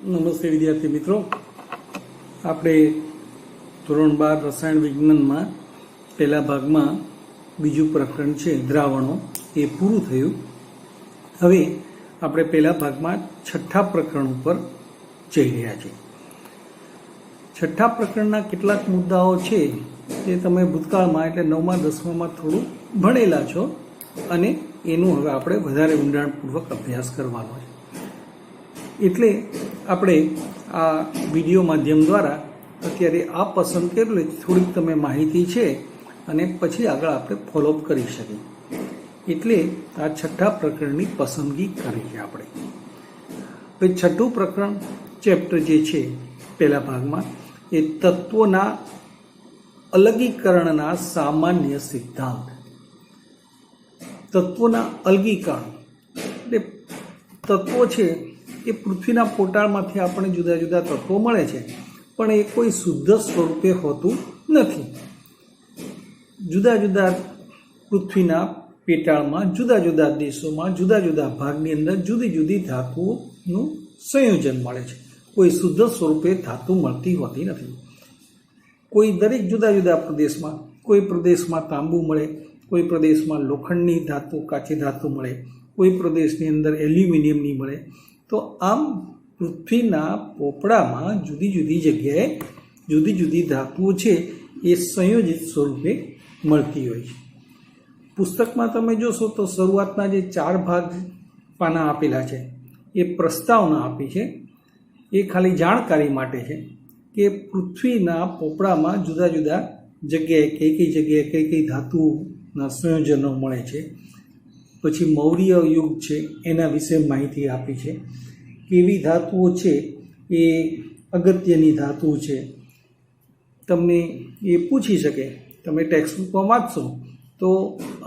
નમસ્તે વિદ્યાર્થી મિત્રો, આપણે ધોરણ 12 રસાયણ વિજ્ઞાનમાં પહેલા ભાગમાં બીજું પ્રકરણ છે દ્રાવણો, એ પૂરું થયું. હવે આપણે પહેલા ભાગમાં છઠ્ઠા પ્રકરણ ઉપર જઈ રહ્યા છીએ. છઠ્ઠા પ્રકરણના કેટલાક મુદ્દાઓ છે તે તમે ભૂતકાળમાં એટલે 9મા 10મામાં થોડું ભણેલા છો અને એનું હવે આપણે વધારે ઊંડાણપૂર્વક અભ્યાસ કરવાનો છે. એટલે આપણે આ વિડીયો માધ્યમ દ્વારા અત્યારે આ પસંદ કરેલું થોડીક તમે માહિતી છે અને પછી આગળ આપણે ફોલોઅપ કરી શકીએ. એટલે આ છઠ્ઠા પ્રકરણની પસંદગી કરી છે આપણે. હવે છઠ્ઠું પ્રકરણ ચેપ્ટર જે છે પહેલા ભાગમાં એ તત્વોના અલગીકરણના સામાન્ય સિદ્ધાંત. તત્વોના અલગીકરણ એટલે તત્વો છે એ પૃથ્વીના પોટાળમાંથી આપણને જુદા જુદા તત્વો મળે છે, પણ એ કોઈ શુદ્ધ સ્વરૂપે હોતું નથી. જુદા જુદા પૃથ્વીના પેટાળમાં જુદા જુદા દેશોમાં જુદા જુદા ભાગની અંદર જુદી જુદી ધાતુઓનું સંયોજન મળે છે. કોઈ શુદ્ધ સ્વરૂપે ધાતુ મળતી હોતી નથી. કોઈ દરેક જુદા જુદા પ્રદેશમાં, કોઈ પ્રદેશમાં તાંબુ મળે, કોઈ પ્રદેશમાં લોખંડની ધાતુ કાચી ધાતુ મળે, કોઈ પ્રદેશની અંદર એલ્યુમિનિયમની મળે. તો આમ પૃથ્વીના પોપડામાં જુદી જુદી જગ્યાએ જુદી જુદી ધાતુઓ છે એ સંયોજિત સ્વરૂપે મળતી હોય છે. પુસ્તકમાં તમે જોશો તો શરૂઆતના જે 4 ભાગ પાના આપેલા છે એ પ્રસ્તાવના આપી છે. એ ખાલી જાણકારી માટે છે કે પૃથ્વીના પોપડામાં જુદા જુદા જગ્યાએ કઈ કઈ ધાતુના સંયોજનો મળે છે. પછી મૌર્ય યુગ છે એના વિશે માહિતી આપી છે. કેવી ધાતુઓ છે એ અગત્યની ધાતુ છે. તમને એ પૂછી શકે, તમે ટેક્સ્ટબુકમાં વાંચશો તો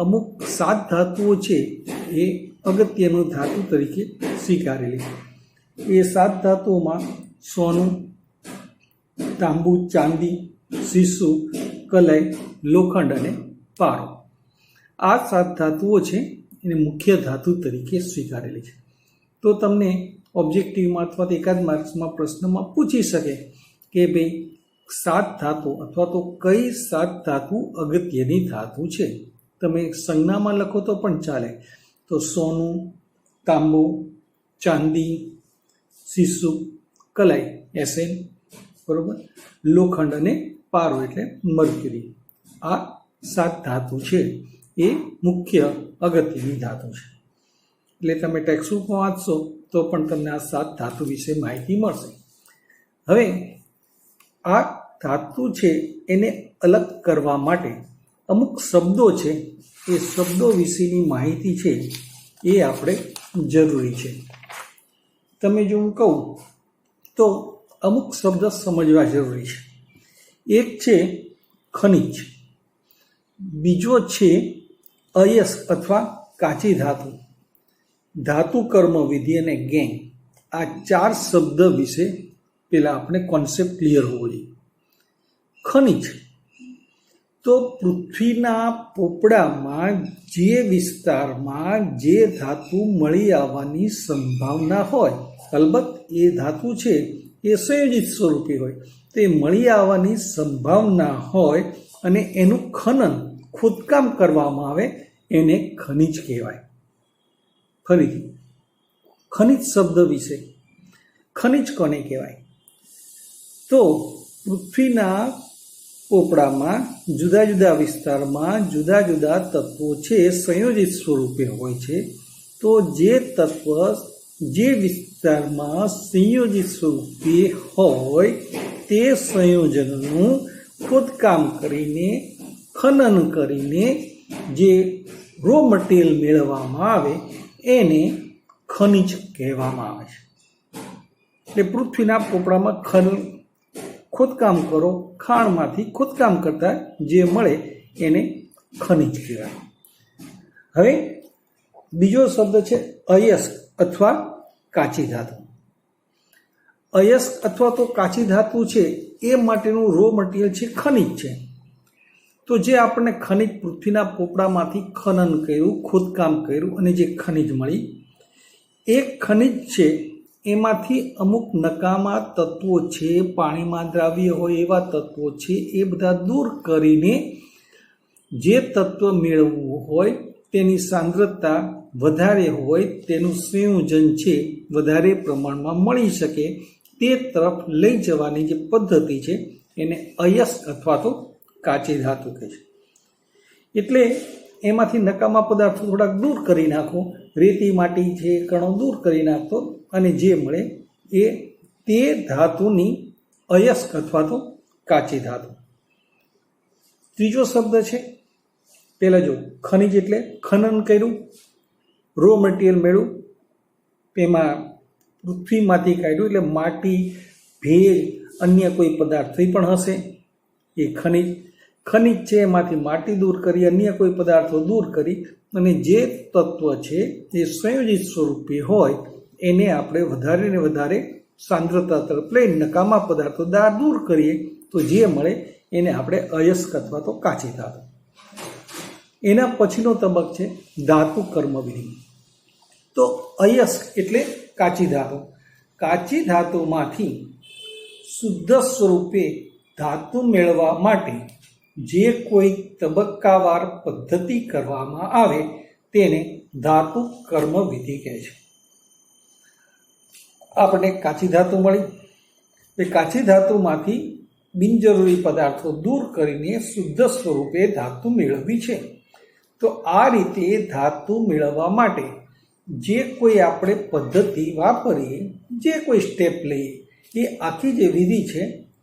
અમુક 7 ધાતુઓ છે એ અગત્યનું ધાતુ તરીકે સ્વીકારેલી છે. એ 7 ધાતુઓમાં સોનું, તાંબુ, ચાંદી, સીસુ, કલાઈ, લોખંડ અને પારો, આ 7 ધાતુઓ છે એને મુખ્ય ધાતુ તરીકે સ્વીકારેલી છે. તો તમને ઓબ્જેક્ટિવમાં અથવા તો એકાદ માર્ક્સમાં પ્રશ્નમાં પૂછી શકે કે ભાઈ 7 ધાતુ અથવા તો કઈ 7 ધાતુ અગત્યની ધાતુ છે. તમે સંજ્ઞામાં લખો તો પણ ચાલે. તો સોનું, તાંબુ, ચાંદી, સીસુ, કલાઈ એસએન, બરોબર, લોખંડ અને પારો એટલે મર્ક્યુરી, આ 7 ધાતુ છે એ મુખ્ય અગત્યની ધાતુ છે. એટલે તમે ટેક્સ્ટબુકમાં વાંચશો તો પણ તમને આ 7 ધાતુ વિશે માહિતી મળશે. હવે આ ધાતુ છે એને અલગ કરવા માટે અમુક શબ્દો છે, એ શબ્દો વિશેની માહિતી છે એ આપણે જરૂરી છે. તમે જો હું કહું તો અમુક શબ્દ સમજવા જરૂરી છે. એક છે ખનિજ, બીજો છે અયસ્ક અથવા કાચી ધાતુ, ધાતુ કર્મ વિધિ અને ગેંગ. આ 4 શબ્દ વિશે પહેલાં આપણે કોન્સેપ્ટ ક્લિયર હોવો જોઈએ. ખનિજ તો પૃથ્વીના પોપડામાં જે વિસ્તારમાં જે ધાતુ મળી આવવાની સંભાવના હોય, અલબત્ત એ ધાતુ છે એ સંયોજિત સ્વરૂપે હોય, તે મળી આવવાની સંભાવના હોય અને એનું ખનન ખોદકામ કરવામાં આવે એને ખનિજ કહેવાય. ફરીથી ખનિજ શબ્દ વિશે, ખનિજ કોને કહેવાય? તો પૃથ્વીના પોપડામાં જુદા જુદા વિસ્તારમાં જુદા જુદા તત્વો છે સંયોજિત સ્વરૂપે હોય છે. તો જે તત્વ જે વિસ્તારમાં સંયોજિત સ્વરૂપે હોય તે સંયોજનનું ખોદકામ કરીને ખનન કરીને જે રો મટીરિયલ મેળવવામાં આવે એને ખનિજ કહેવામાં આવે છે. એટલે પૃથ્વીના પોપડામાં ખોદકામ કરો, ખાણમાંથી ખોદકામ કરતા જે મળે એને ખનિજ કહેવાય. હવે બીજો શબ્દ છે અયસ્ક અથવા કાચી ધાતુ. અયસ્ક અથવા તો કાચી ધાતુ છે એ માટેનું રો મટીરિયલ છે ખનિજ છે. તો જે આપણને ખનિજ પૃથ્વીના પોપડામાંથી ખનન કર્યું, ખોદકામ કર્યું અને જે ખનિજ મળી, એ ખનિજ છે એમાંથી અમુક નકામા તત્વો છે, પાણીમાં દ્રાવ્ય હોય એવા તત્વો છે, એ બધા દૂર કરીને જે તત્વ મેળવવું હોય તેની સાંદ્રતા વધારે હોય, તેનું સંયોજન છે વધારે પ્રમાણમાં મળી શકે તે તરફ લઈ જવાની જે પદ્ધતિ છે એને અયસ્ક અથવા તો કાચી ધાતુ કહે છે. એટલે એમાંથી નકામા પદાર્થો થોડાક દૂર કરી નાખો, રેતી માટી છે કણો દૂર કરી નાખો અને જે મળે એ તે ધાતુની અયસ્ક અથવા તો કાચી ધાતુ. ત્રીજો શબ્દ છે, પહેલા જો ખનિજ એટલે ખનન કર્યું, રો મટીરિયલ મેળવ્યું, તેમાં પૃથ્વીમાંથી કાઢ્યું એટલે માટી, ભેજ, અન્ય કોઈ પદાર્થ પણ હશે એ ખનિજ. ખનિજ છે એમાંથી માટી દૂર કરી, અન્ય કોઈ પદાર્થો દૂર કરી અને જે તત્વ છે એ સંયોજિત સ્વરૂપે હોય એને આપણે વધારે ને વધારે સાંદ્રતા તરફ લઈ નકામા પદાર્થો દૂર કરીએ તો જે મળે એને આપણે અયસ્ક અથવા તો કાચી ધાતુ. એના પછીનો તબક્કો છે ધાતુ કર્મવિધિ. તો અયસ્ક એટલે કાચી ધાતુ. કાચી ધાતુમાંથી શુદ્ધ સ્વરૂપે ધાતુ મેળવવા માટે જે કોઈ તબક્કાવાર પદ્ધતિ કરવામાં આવે તેને ધાતુ કર્મવિધિ કહે છે. આપણને કાચી ધાતુ મળી, એ કાચી ધાતુમાંથી બિનજરૂરી પદાર્થો દૂર કરીને શુદ્ધ સ્વરૂપે ધાતુ મેળવવી છે. તો આ રીતે ધાતુ મેળવવા માટે જે કોઈ આપણે પદ્ધતિ વાપરીએ, જે કોઈ સ્ટેપ લઈએ, એ આખી જે વિધિ છે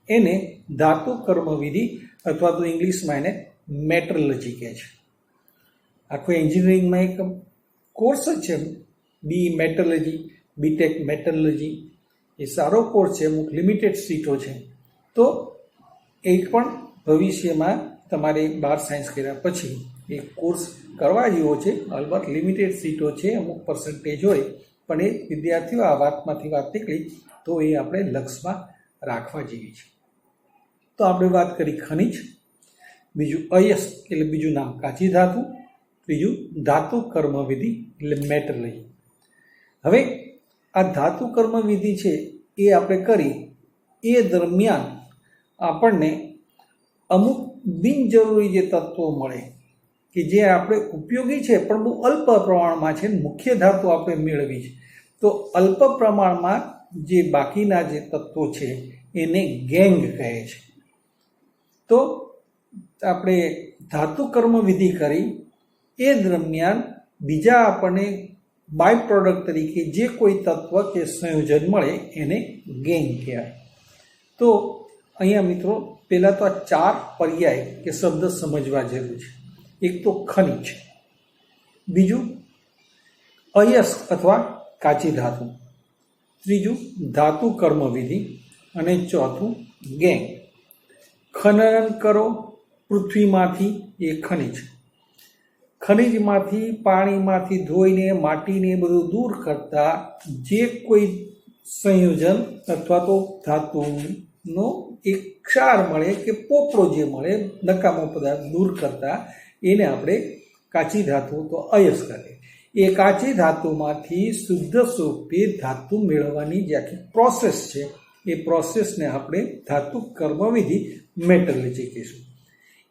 એને ધાતુ કર્મવિધિ અથવા તો ઇંગ્લિશમાં એને મેટરલોજી કહે છે. આખો એન્જિનિયરિંગમાં એક કોર્સ જ છે બી મેટરલોજી, બીટેક મેટરલોજી. એ સારો કોર્સ છે, અમુક લિમિટેડ સીટો છે. તો એ પણ ભવિષ્યમાં તમારે 12 સાયન્સ કર્યા પછી એક કોર્સ કરવા જેવો છે. અલબત્ત લિમિટેડ સીટો છે, અમુક પર્સન્ટેજ હોય, પણ એ વિદ્યાર્થીઓ આ વાતમાંથી વાત નીકળી તો એ આપણે લક્ષમાં રાખવા જેવી છે. તો આપણે વાત કરી ખનિજ, બીજું અયસ્ક એટલે બીજું નામ કાચી ધાતુ, ત્રીજું ધાતુ કર્મવિધિ એટલે મેટરલોજી. હવે આ ધાતુ કર્મવિધિ છે એ આપણે કરી એ દરમિયાન આપણને અમુક બિનજરૂરી જે તત્વો મળે કે જે આપણે ઉપયોગી છે પણ બહુ અલ્પ પ્રમાણમાં છે, મુખ્ય ધાતુ આપણે મેળવી છે, તો અલ્પ પ્રમાણમાં જે બાકીના જે તત્વો છે એને ગેંગ કહે છે. તો આપણે ધાતુ કર્મવિધિ કરી એ દરમિયાન બીજા આપણને બાય પ્રોડક્ટ તરીકે જે કોઈ તત્વ કે સંયોજન મળે એને ગેંગ કહેવાય. તો અહીંયા મિત્રો પહેલાં તો આ 4 પર્યાય કે શબ્દ સમજવા જરૂર છે. એક તો ખનિજ, બીજું અયસ્ક અથવા કાચી ધાતુ, ત્રીજું ધાતુ કર્મવિધિ અને ચોથું ગેંગ. ખનન કરો પૃથ્વીમાંથી એ ખનિજ, ખનિજમાંથી પાણીમાંથી ધોઈને માટીને બધું દૂર કરતા જે કોઈ સંયોજન અથવા તો ધાતુનો એક ક્ષાર મળે કે પોપડો જે મળે, નકામો પદાર્થ દૂર કરતા એને આપણે કાચી ધાતુ તો અયસ્ક કહે. એ કાચી ધાતુમાંથી શુદ્ધ સ્વરૂપે ધાતુ મેળવવાની જે આખી પ્રોસેસ છે એ પ્રોસેસને આપણે ધાતુ કર્મવિધિ મેટરલોજી કહીશું.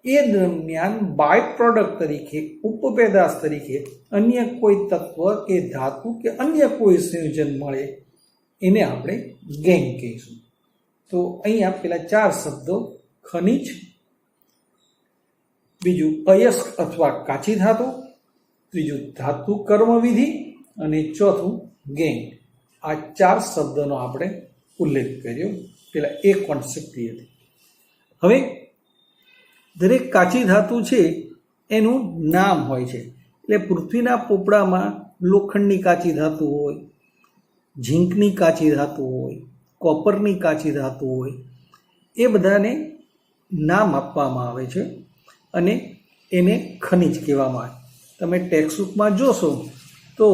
એ દરમિયાન બાય પ્રોડક્ટ તરીકે, ઉપપેદાશ તરીકે અન્ય કોઈ તત્વ કે ધાતુ કે અન્ય કોઈ સંયોજન મળે એને આપણે ગેંગ કહીશું. તો અહીંયા પેલા 4 શબ્દો ખનિજ, બીજું અયસ્ક અથવા કાચી ધાતુ, ત્રીજું ધાતુ કર્મવિધિ અને ચોથું ગેંગ. આ 4 શબ્દોનો આપણે ઉલ્લેખ કર્યો. પેલા એક કોન્સેપ્ટ હતી. હવે દરેક કાચી ધાતુ છે એનું નામ હોય છે. એટલે પૃથ્વીના પોપડામાં લોખંડની કાચી ધાતુ હોય, ઝીંકની કાચી ધાતુ હોય, કોપરની કાચી ધાતુ હોય, એ બધાને નામ આપવામાં આવે છે અને એને ખનિજ કહેવામાં આવે. તમે ટેક્સ્ટબુકમાં જોશો તો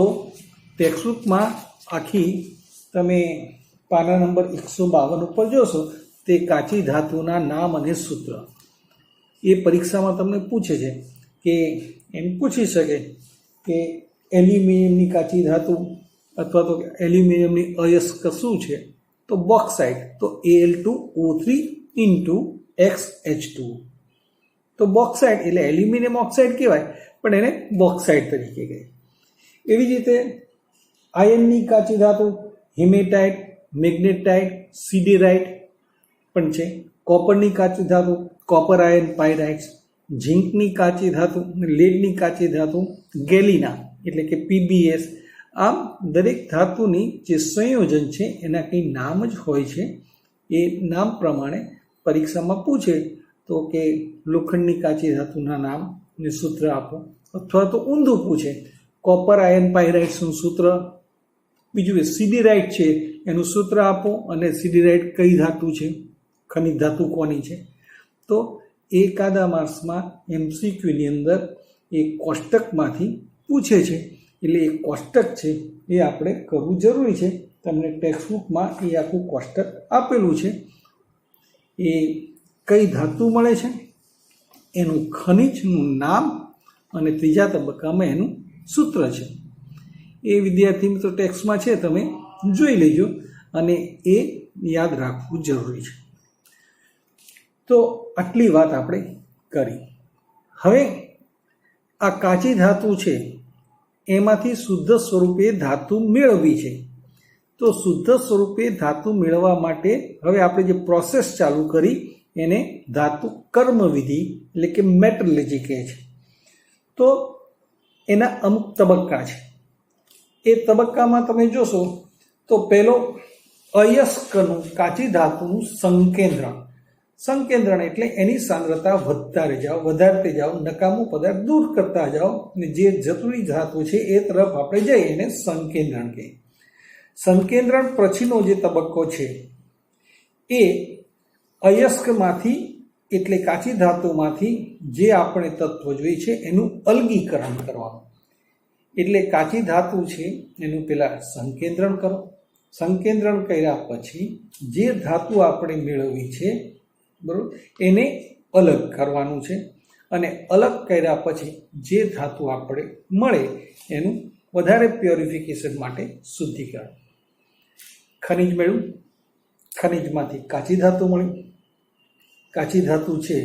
ટેક્સ્ટબુકમાં આખી તમે પાના નંબર 152 ઉપર જોશો તે કાચી ધાતુના નામ અને સૂત્ર. એ પરીક્ષામાં તમને પૂછે છે કે એમ પૂછી શકે કે એલ્યુમિનિયમની કાચી ધાતુ અથવા તો એલ્યુમિનિયમની અયસ્ક શું છે તો બોક્સાઇટ, તો Al2O3 ઇન્ટુ XH2. તો બોક્સાઇટ એટલે એલ્યુમિનિયમ ઓક્સાઇડ કહેવાય પણ એને બોક્સાઇટ તરીકે કહે. એવી જ રીતે આયનની કાચી ધાતુ હિમેટાઇટ, મેગ્નેટાઇટ, સિડેરાઇટ પણ છે. કોપરની કાચી ધાતુ કોપર આયન પાયરાઇટ્સ, ઝીંકની કાચી ધાતુ, લેડની કાચી ધાતુ ગેલિના એટલે કે PbS. આમ દરેક ધાતુની જે સંયોજન છે એના કંઈ નામ જ હોય છે. એ નામ પ્રમાણે પરીક્ષામાં પૂછે તો કે લોખંડની કાચી ધાતુના નામ ને સૂત્ર આપો, અથવા તો ઊંધું પૂછે કોપર આયન પાયરાઇટ્સનું સૂત્ર, બીજું સિડેરાઇટ છે એનું સૂત્ર આપો અને સિડેરાઇટ કઈ ધાતુ છે, ખનિજ ધાતુ કોની છે. તો એકાદા માર્ક્સમાં MCQની અંદર એ કોષ્ટકમાંથી પૂછે છે, એટલે એ કોષ્ટક છે એ આપણે કરવું જરૂરી છે. તમને ટેક્સ્ટબુકમાં એ આખું કોષ્ટક આપેલું છે. એ કઈ ધાતુ મળે છે, એનું ખનિજનું નામ અને ત્રીજા તબક્કામાં એનું સૂત્ર છે. એ વિદ્યાર્થી મિત્રો ટેક્સ્ટમાં છે, તમે જોઈ લેજો અને એ યાદ રાખવું જરૂરી છે. તો આટલી વાત આપણે કરી. હવે આ કાચી ધાતુ છે એમાંથી શુદ્ધ સ્વરૂપે ધાતુ મેળવવી છે. તો શુદ્ધ સ્વરૂપે ધાતુ મેળવવા માટે હવે આપણે જે પ્રોસેસ ચાલુ કરી એને ધાતુ કર્મવિધિ એટલે કે મેટ્રોલોજી કહે છે. તો એના અમુક તબક્કા છે. એ તબક્કામાં તમે જોશો તો પહેલો અયસ્કનું કાચી ધાતુનું સંકેન્દ્રણ એટલે એની સાંદ્રતા વધારતે જાઓ, નકામું પદાર્થ દૂર કરતા જાઓ અને જે જરૂરી ધાતુ છે એ તરફ આપણે જઈએ એને સંકેન્દ્રણ કહે. સંકેન્દ્રણ પછીનો જે તબક્કો છે એ અયસ્કમાંથી એટલે કાચી ધાતુમાંથી જે આપણે તત્વ જોઈએ છે એનું અલગીકરણ કરવાનું. એટલે કાચી ધાતુ છે એનું પહેલાં સંકેન્દ્રણ કરો. સંકેન્દ્રણ કર્યા પછી જે ધાતુ આપણે મેળવવી છે બરાબર એને અલગ કરવાનું છે, અને અલગ કર્યા પછી જે ધાતુ આપણે મળે એનું વધારે પ્યોરિફિકેશન માટે શુદ્ધિકરણ. ખનિજ મેળવ્યું, ખનિજમાંથી કાચી ધાતુ મળી, કાચી ધાતુ છે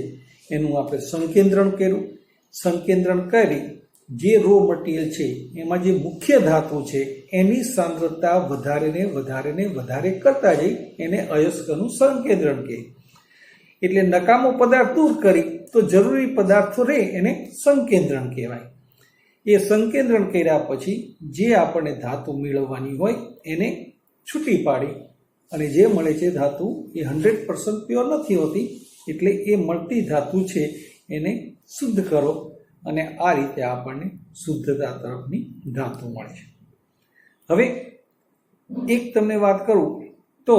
એનું આપણે સંકેન્દ્રણ કર્યું. સંકેન્દ્રણ કરી જે રો મટીરિયલ છે એમાં જે મુખ્ય ધાતુ છે એની સાંદ્રતા વધારે કરતા જઈ એને અયસ્કનું સંકેન્દ્રણ કહે. એટલે નકામો પદાર્થ દૂર કરી તો જરૂરી પદાર્થો રહે એને સંકેન્દ્રણ કહેવાય. એ સંકેન્દ્રણ કર્યા પછી જે આપણને ધાતુ મેળવવાની હોય એને છૂટી પાડી અને જે મળે છે ધાતુ એ 100% પ્યોર નથી હોતી, એટલે એ મળતી ધાતુ છે એને શુદ્ધ કરો અને આ રીતે આપણને શુદ્ધતા તરફની ધાતુ મળે છે. હવે એક તમને વાત કરું તો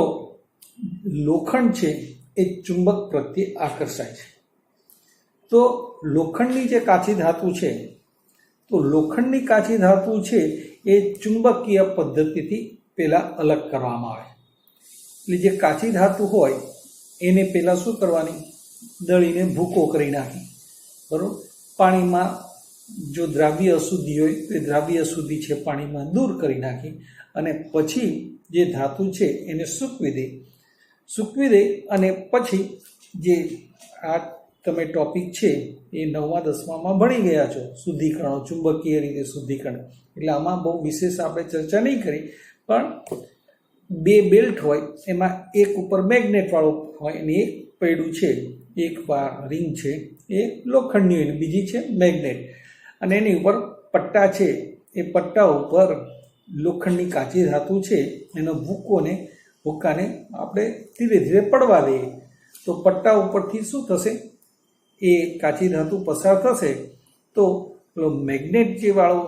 લોખંડ છે એ ચુંબક પ્રત્યે આકર્ષાય છે. તો લોખંડની જે કાચી ધાતુ છે તો લોખંડની કાચી ધાતુ છે એ ચુંબકીય પદ્ધતિથી પહેલાં અલગ કરવામાં આવે. એટલે જે કાચી ધાતુ હોય એને પહેલાં શું કરવાની, દળીને ભૂકો કરી નાખી બરાબર. પાણીમાં જો દ્રાવ્ય અશુદ્ધિ હોય તો એ દ્રાવ્ય અશુદ્ધિ છે પાણીમાં દૂર કરી નાખી અને પછી જે ધાતુ છે એને સૂકવી દે અને પછી જે આ તમે ટોપિક છે એ 9મા 10મામાં ભણી ગયા છો, શુદ્ધિકરણો, ચુંબકીય રીતે શુદ્ધિકરણ. એટલે આમાં બહુ વિશેષ આપણે ચર્ચા નહીં કરી, પણ બે બેલ્ટ હોય એમાં એક ઉપર મેગ્નેટવાળો હોય અને એક પૈડું છે, એક રિંગ છે એ લોખંડની હોય, બીજી છે મેગ્નેટ, અને એની ઉપર પટ્ટા છે. એ પટ્ટા ઉપર લોખંડની કાચી ધાતુ છે એનો ભૂક્કાને આપણે ધીરે ધીરે પડવા દઈએ તો પટ્ટા ઉપરથી શું થશે, એ કાચી ધાતુ પસાર થશે તો પેલો મેગ્નેટ જે વાળો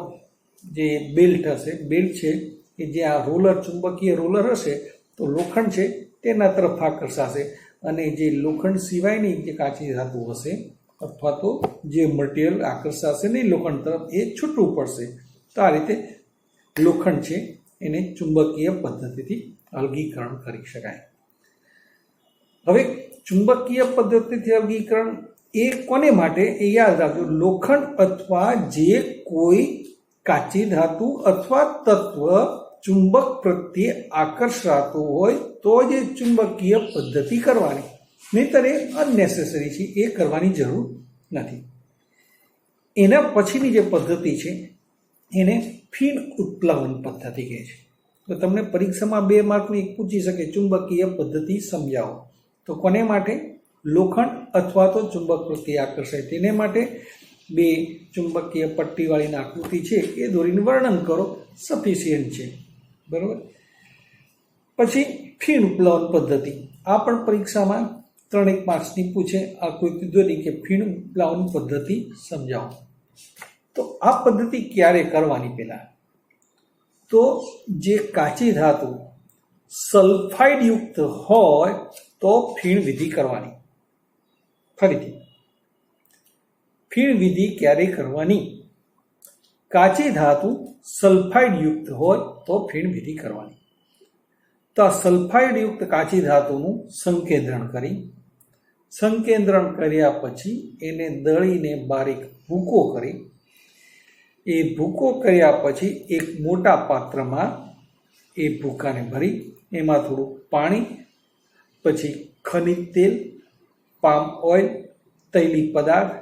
જે બેલ્ટ છે કે જે આ રોલર, ચુંબકીય રોલર હશે તો લોખંડ છે તેના તરફ આકર્ષાશે અને જે લોખંડ સિવાયની જે કાચી ધાતુ હશે અથવા તો જે મટીરિયલ આકર્ષાશે નહીં લોખંડ તરફ એ છૂટું પડશે. તો આ રીતે લોખંડ છે એને ચુંબકીય પદ્ધતિથી અલગીકરણ કરી શકાય. હવે ચુંબકીય પદ્ધતિથી અલગીકરણ એ કોને માટે એ યાદ રાખજો, લોખંડ અથવા જે કોઈ કાચી ધાતુ અથવા તત્વ ચુંબક પ્રત્યે આકર્ષાતું હોય તો જ એ ચુંબકીય પદ્ધતિ કરવાની, નહીંતર એ અનનેસેસરી છે, એ કરવાની જરૂર નથી. એના પછીની જે પદ્ધતિ છે એને ફીણ ઉત્પ્લવન પદ્ધતિ કહે છે. તો તમને પરીક્ષામાં 2 માર્કનું એક પૂછી શકે, ચુંબકીય પદ્ધતિ સમજાવો. તો કોને માટે? લોખંડ અથવા તો ચુંબક પ્રત્યે આકર્ષાય તેને માટે 2 ચુંબકીય પટ્ટીવાળીની આકૃતિ છે એ દોરીને વર્ણન કરો, સફિશિયન્ટ છે. બરાબર. પછી ફીણ ઉત્પ્લવન પદ્ધતિ, આ પણ પરીક્ષામાં 3 માર્ક્સની પૂછે. આકૃતિ દોરી કે ફીણ ઉત્પ્લવન પદ્ધતિ સમજાવો. તો આ પદ્ધતિ ક્યારે કરવાની? પહેલા તો જે કાચી ધાતુ સલ્ફાઇડ યુક્ત હોય તો ફીણ વિધિ કરવાની. ફરીથી, ફીણ વિધિ ક્યારે કરવાની? કાચી ધાતુ સલ્ફાઇડ યુક્ત હોય તો ફીણ વિધિ કરવાની. તો આ સલ્ફાઇડ યુક્ત કાચી ધાતુનું સંકેન્દ્રણ કર્યા પછી એને દળીને બારીક ભૂકો કરી, એ ભૂકો કર્યા પછી એક મોટા પાત્રમાં એ ભૂકાને ભરી એમાં થોડું પાણી, પછી ખનિજ તેલ, પામ ઓઇલ, તૈલી પદાર્થ,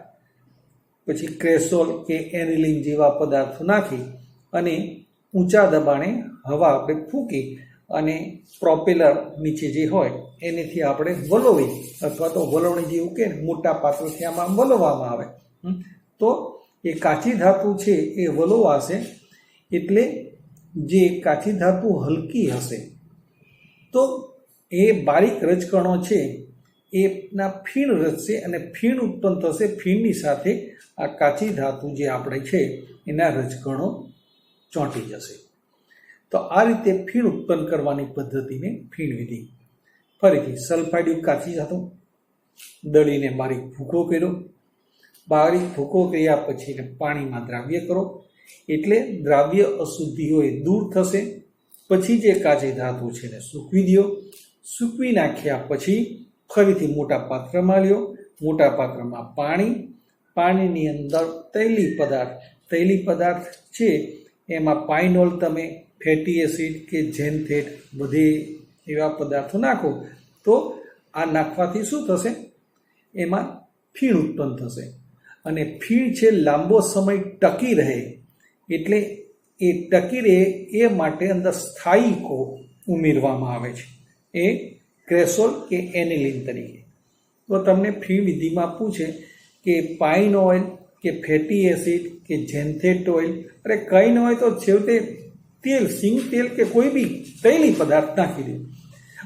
પછી ક્રેસોલ કે એનિલિન જેવા પદાર્થો નાખી અને ઊંચા દબાણે હવા આપણે ફૂંકી અને પ્રોપેલર નીચે જે હોય એનેથી આપણે વલોવી, અથવા તો વલોવણી જેવું કે મોટા પાત્રથી આમાં વલોવામાં આવે. તો એ કાચી ધાતુ છે એ વલોવાશે, એટલે જે કાચી ધાતુ હલકી હશે તો એ બારીક રજકણો છે એના ફીણ રચશે અને ફીણ ઉત્પન્ન થશે. ફીણની સાથે આ કાચી ધાતુ જે આપણે છે એના રજકણો ચોંટી જશે. તો આ રીતે ફીણ ઉત્પન્ન કરવાની પદ્ધતિને ફીણ વિધિ. ફરીથી, સલ્ફાઇડ કાચી ધાતુ દળીને બારીક ભૂકો કર્યો, બારીક ભૂકો કર્યા પછી એને પાણીમાં દ્રાવ્ય કરો, એટલે દ્રાવ્ય અશુદ્ધિઓ એ દૂર થશે. પછી જે કાચી ધાતુ છે એને સૂકવી દો. સૂકવી નાખ્યા પછી ફરીથી મોટા પાત્રમાં લ્યો, મોટા પાત્રમાં પાણીની અંદર તૈલી પદાર્થ છે એમાં પાઇનોલ, તમે ફેટી એસિડ કે ઝેનથેટ બધે એવા પદાર્થો નાખો. તો આ નાખવાથી શું થશે? એમાં ફીણ ઉત્પન્ન થશે અને ફીણ છે લાંબો સમય ટકી રહે, એટલે એ ટકી રહે એ માટે અંદર સ્થાયિકો ઉમેરવામાં આવે છે, એ ક્રેસોલ કે એનિલિન તરીકે. તો તમને ફીણ વિધિમાં પૂછે કે પાઇન ઓઇલ કે ફેટી એસિડ કે ઝેનથેટ ઓઇલ, અરે કંઈ ન હોય તો છેવટે તેલ, સિંગ તેલ કે કોઈ બી તૈલી પદાર્થ નાખી દે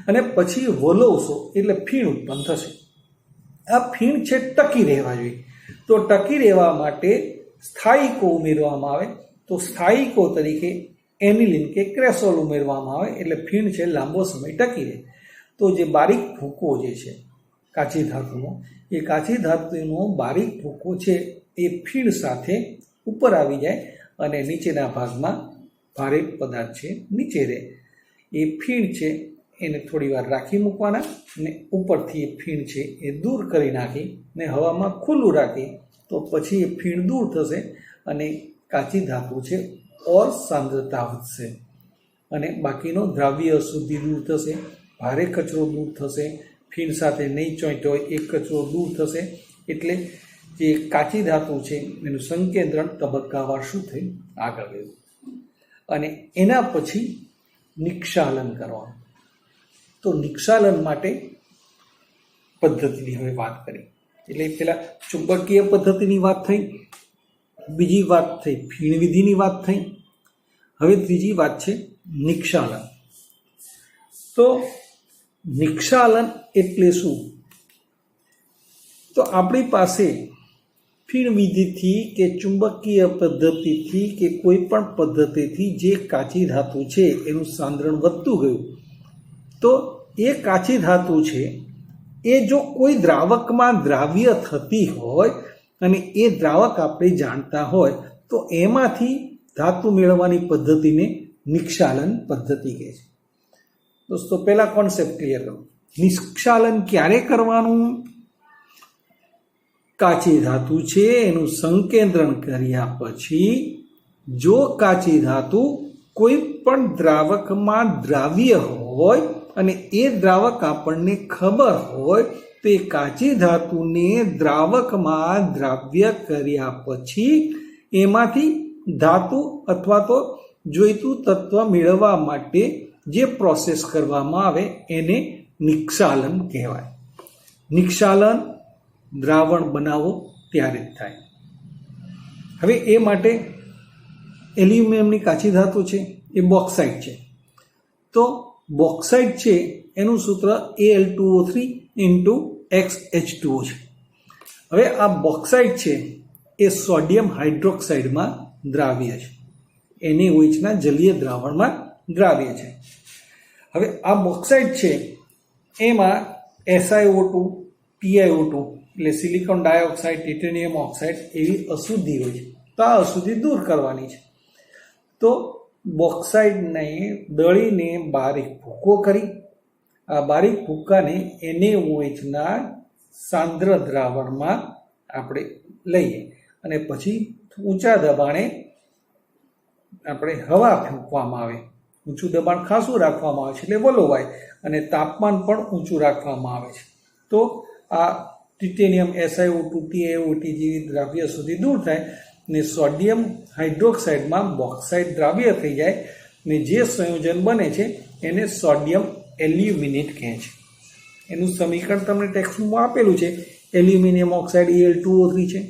અને પછી વલોવશો એટલે ફીણ ઉત્પન્ન થશે. આ ફીણ છે ટકી રહેવા જોઈએ. તો ટકી રહેવા માટે સ્થાયિકો ઉમેરવામાં આવે. તો સ્થાયિકો તરીકે એનિલિન કે ક્રેસોલ ઉમેરવામાં આવે, એટલે ફીણ છે લાંબો સમય ટકી રહે. તો જે બારીક ભૂકો જે છે કાચી ધાતુનો, એ કાચી ધાતુનો બારીક ભૂકો છે એ ફીણ સાથે ઉપર આવી જાય અને નીચેના ભાગમાં ભારે પદાર્થ છે નીચે રહે. એ ફીણ છે એને થોડી વાર રાખી મૂકવાના અને ઉપરથી એ ફીણ છે એ દૂર કરી નાખી ને હવામાં ખુલ્લું રાખી, તો પછી એ ફીણ દૂર થશે અને કાચી ધાતુ છે ઓર સાંદ્રતા વધશે અને બાકીનો દ્રાવ્ય અશુદ્ધિ દૂર થશે, ભારે કચરો દૂર થશે, ફીણ સાથે નહીં ચોંટ્યો હોય એ કચરો દૂર થશે. એટલે જે કાચી ધાતુ છે એનું સંકેન્દ્રણ તબક્કાવાર શું થયું? આગળ ગયું. અને એના પછી નિક્ષાલન કરવાનું. તો નિક્ષાલન માટે પદ્ધતિની હવે વાત કરી. એટલે પેલા ચુંબકીય પદ્ધતિની વાત થઈ, બીજી વાત થઈ ફીણ વિધિની વાત થઈ, હવે ત્રીજી વાત છે નિક્ષાલન. તો નિક્ષાલન એટલે શું? તો આપણી પાસે ફીણ વિધિથી કે ચુંબકીય પદ્ધતિથી કે કોઈ પણ પદ્ધતિથી જે કાચી ધાતુ છે એનું સાંદ્રણ વધતું ગયું, તો એ કાચી ધાતુ છે એ જો કોઈ દ્રાવકમાં દ્રાવ્ય થતી હોય અને એ દ્રાવક આપણે જાણતા હોય તો એમાંથી ધાતુ મેળવવાની પદ્ધતિને નિક્ષાલન પદ્ધતિ કહે છે. દોસ્તો, પહેલા કોન્સેપ્ટ ક્લિયર કરો. નિક્ષાલન ક્યારે કરવાનું? કાચી ધાતુ છે એનું સંકેન્દ્રણ કર્યા પછી જો કાચી ધાતુ કોઈ પણ દ્રાવકમાં દ્રાવ્ય હોય અને એ દ્રાવક આપણને ખબર હોય તો એ કાચી ધાતુને દ્રાવકમાં દ્રાવ્ય કર્યા પછી એમાંથી ધાતુ અથવા તો જોઈતું તત્વ મેળવવા માટે જે પ્રોસેસ કરવામાં આવે એને નિક્ષાલન કહેવાય. નિક્ષાલન દ્રાવણ બનાવો ત્યારે જ થાય. હવે એ માટે એલ્યુમિનિયમની કાચી ધાતુ છે એ બોક્સાઇટ છે. તો બોક્સાઇટ છે એનું સૂત્ર Al2O3 XH2O છે. હવે આ બોક્સાઇટ છે એ સોડિયમ હાઇડ્રોક્સાઇડમાં દ્રાવ્ય છે. NaOH જલીય દ્રાવણમાં દ્રાવ્ય છે. હવે આ બોક્સાઇટ છે એમાં SiO2, PiO2 એટલે સિલિકોન ડાયોક્સાઇડ, ટિટેનિયમ ઓક્સાઇડ એવી અશુદ્ધિ હોય છે. તો આ અશુદ્ધિ દૂર કરવાની છે. તો બોક્સાઇટને દળીને બારીક ભૂકો કરી આ બારીક ભૂકાને NaOHના સાંદ્ર દ્રાવણમાં આપણે લઈએ અને પછી ઊંચા દબાણે આપણે હવા ફૂંકવામાં આવે. ઊંચું દબાણ ખાસું રાખવામાં આવે છે એટલે વલોવાય અને તાપમાન પણ ઊંચું રાખવામાં આવે છે. તો આ ટિટેનિયમ SiO2 TiO2 જેવી દ્રાવ્ય સુધી દૂર થાય ને સોડિયમ હાઇડ્રોક્સાઇડમાં બોક્સાઇટ દ્રાવ્ય થઈ જાય ને જે સંયોજન બને છે એને સોડિયમ એલ્યુમિનેટ કહે છે. એનું સમીકરણ તમને ટેક્સ્ટમાં આપેલું છે. એલ્યુમિનિયમ ઓક્સાઇડ Al2O3 છે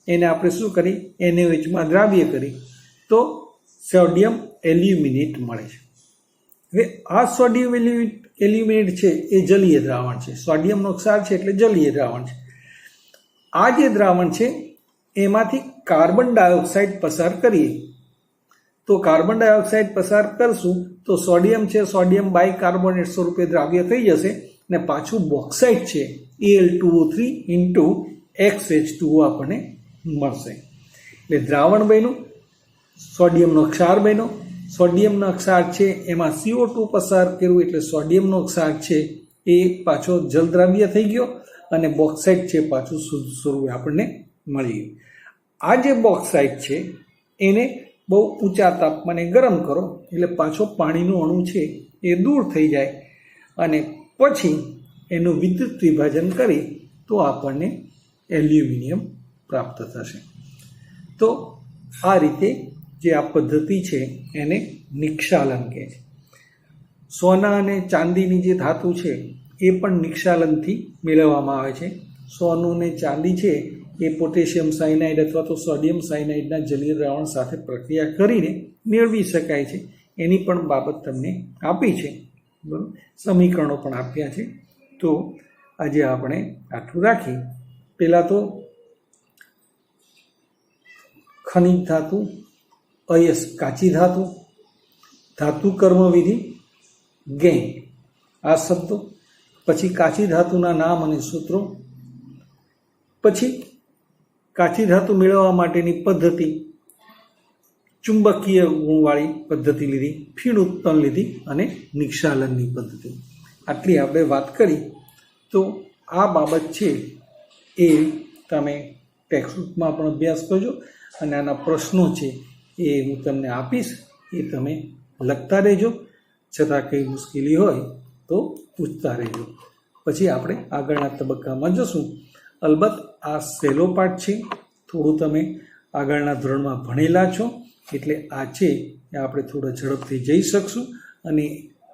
એને આપણે શું કરી NaOHમાં દ્રાવ્ય કરી તો સોડિયમ એલ્યુમિનેટ મળે છે. હવે આ સોડિયમ એલ્યુમિનેટ છે એ જલીય દ્રાવણ છે. સોડિયમનો ક્ષાર છે એટલે જલીય દ્રાવણ છે. આ જે દ્રાવણ છે એમાંથી કાર્બન ડાયોક્સાઇડ પસાર કરીએ તો કાર્બન ડાયોક્સાઇડ પસાર કરશું તો સોડિયમ છે સોડિયમ બાયકાર્બોનેટ સ્વરૂપે દ્રાવ્ય થઈ જશે ને પાછું બોક્સાઇટ છે Al2O3 XH2O આપણને મળશે. એટલે દ્રાવણ બન્યું, સોડિયમનો ક્ષાર બન્યો. સોડિયમનો ક્ષાર છે એમાં CO2 પસાર કર્યું એટલે સોડિયમનો ક્ષાર છે એ પાછો જલદ્રાવ્ય થઈ ગયો અને બોક્સાઇટ છે પાછું શુદ્ધ સ્વરૂપે આપણને મળી ગયું. આ જે બોક્સાઇટ છે એને બહુ ઊંચા તાપમાને ગરમ કરો એટલે પાછો પાણીનું અણુ છે એ દૂર થઈ જાય અને પછી એનું વિદ્યુત વિભાજન કરી તો આપણને એલ્યુમિનિયમ પ્રાપ્ત થશે. તો આ રીતે જે આ પદ્ધતિ છે એને નિક્ષાલન કહે છે. સોના અને ચાંદીની જે ધાતુ છે એ પણ નિક્ષાલનથી મેળવવામાં આવે છે. સોનું ને ચાંદી છે એ પોટેશિયમ સાયનાઇડ અથવા તો સોડિયમ સાયનાઇડના જલીય દ્રાવણ સાથે પ્રક્રિયા કરીને મેળવી શકાય છે. એની પણ બાબત તમને આપી છે, બરાબર. સમીકરણો પણ આપ્યા છે. તો આજે આપણે આટલું રાખી. પહેલાં તો ખનિજ ધાતુ, અયસ્ક કાચી ધાતુ, ધાતુ કર્મવિધિ, ગેઇન આ શબ્દો, પછી કાચી ધાતુના નામ અને સૂત્રો, પછી કાચી ધાતુ મેળવવા માટેની પદ્ધતિ, ચુંબકીય ગુણવાળી પદ્ધતિ લીધી, ફીણ ઉત્પન્ન લીધી અને નિક્ષાલનની પદ્ધતિ. આટલી આપણે વાત કરી. તો આ બાબત છે એ તમે ટેક્સ્ટબુકમાં પણ અભ્યાસ કરજો અને આના પ્રશ્નો છે એ હું તમને આપીશ, એ તમે લખતા રહેજો. છતાં કંઈ મુશ્કેલી હોય તો પૂછતા રહેજો. પછી આપણે આગળના તબક્કામાં જશું. અલબત્ત આ સહેલો પાઠ છે, થોડું તમે આગળના ધોરણમાં ભણેલા છો એટલે આ છે એ આપણે થોડા ઝડપથી જઈ શકશું અને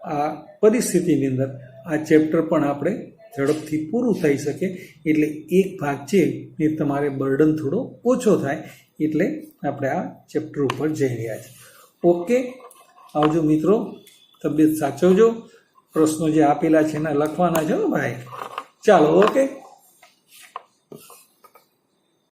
આ પરિસ્થિતિની અંદર આ ચેપ્ટર પણ આપણે ઝડપથી પૂરું થઈ શકે એટલે એક ભાગ છે એ તમારે બર્ડન થોડો ઓછો થાય એટલે આપણે આ ચેપ્ટર ઉપર જઈ રહ્યા છીએ. ઓકે, આવજો મિત્રો, તબિયત સાચવજો. પ્રશ્નો જે આપેલા છે એના લખવાના છે ભાઈ. ચાલો, ઓકે.